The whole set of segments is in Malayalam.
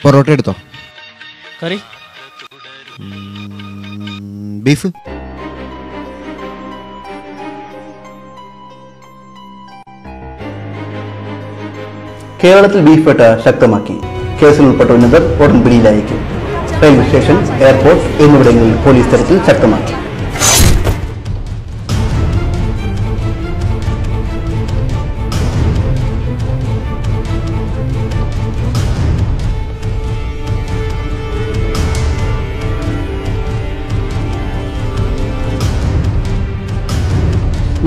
പൊറോട്ട എടുത്തോ? കറി? ബീഫ്? കേരളത്തിൽ ബീഫ് വേട്ട ശക്തമാക്കി. കേസിൽ ഉൾപ്പെട്ട ഉന്നതർ ഉടൻ പിടിയിലായിരിക്കും. റെയിൽവേ സ്റ്റേഷൻ, എയർപോർട്ട് എന്നിവിടങ്ങളിൽ പോലീസ് തെരച്ചിൽ ശക്തമാക്കി.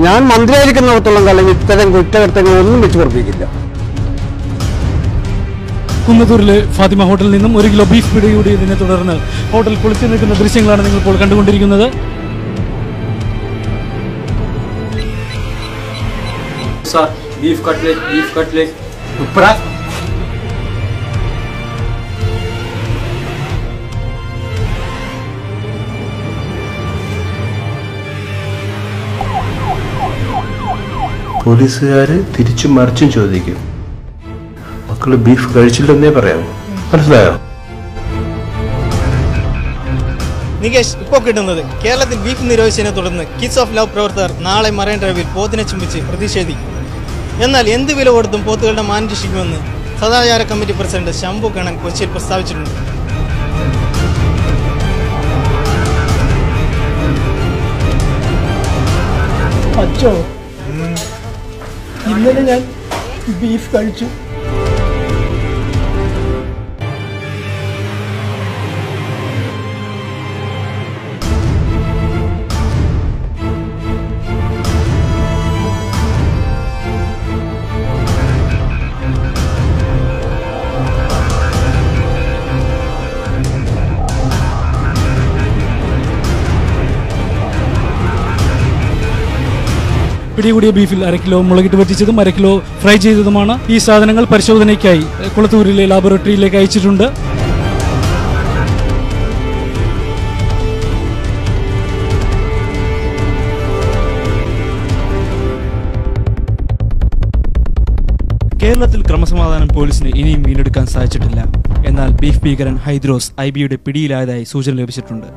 ഞാൻ മന്ത്രിയായിരിക്കുന്നിടത്തോളം കാലം ഇത്തരം കുറ്റകൃത്യങ്ങളൊന്നും വെച്ച് പൊറപ്പിക്കില്ല. കുന്നത്തൂരിലെ ഫാത്തിമ ഹോട്ടലിൽ നിന്നും 1 കിലോ ബീഫ് പിടികൂടിയതിനെ തുടർന്ന് ഹോട്ടൽ കുളിച്ചു നിൽക്കുന്ന ദൃശ്യങ്ങളാണ് നിങ്ങൾ ഇപ്പോൾ കണ്ടുകൊണ്ടിരിക്കുന്നത്. ബീഫ് കട്ട്ലേറ്റ് പോലീസുകാര് തിരിച്ചും മറിച്ചും ചോദിക്കും. മക്കള് ബീഫ് കഴിച്ചില്ലെന്നേ പറയാം. മനസ്സിലായോ? നികേഷ്, ഇപ്പോൾ കിട്ടുന്നത് കേരളത്തിൽ ബീഫ് നിരോധിച്ചതിനെ തുടർന്ന് കിഡ്സ് ഓഫ് ലവ് പ്രവർത്തകർ നാളെ മറൈൻ ഡ്രൈവിൽ പോത്തിനെ ചുംബിച്ച് പ്രതിഷേധിക്കും. എന്നാൽ എന്ത് വില കൊടുത്തും പോത്തുകളുടെ മാനം രക്ഷിക്കുമെന്ന് സദാചാര കമ്മിറ്റി പ്രസിഡന്റ് ശംഭു കണ്ണൻ കൊച്ചിയിൽ പ്രസ്താവിച്ചിട്ടുണ്ട്. അച്ഛോ, ഇന്നലെ ഞാൻ ബീഫ് കഴിച്ചു. പിടികൂടിയ ബീഫിൽ 1/2 കിലോ മുളകിട്ട് വറ്റിച്ചതും 1/2 കിലോ ഫ്രൈ ചെയ്തതുമാണ്. ഈ സാധനങ്ങൾ പരിശോധനയ്ക്കായി കുളത്തൂരിലെ ലാബോറട്ടറിയിലേക്ക് അയച്ചിട്ടുണ്ട്. കേരളത്തിൽ ക്രമസമാധാനം പോലീസിന് ഇനിയും വീണ്ടെടുക്കാൻ സാധിച്ചിട്ടില്ല. എന്നാൽ ബീഫ് ഭീകരൻ ഹൈദ്രോസ് IBയുടെ പിടിയിലായതായി സൂചന ലഭിച്ചിട്ടുണ്ട്.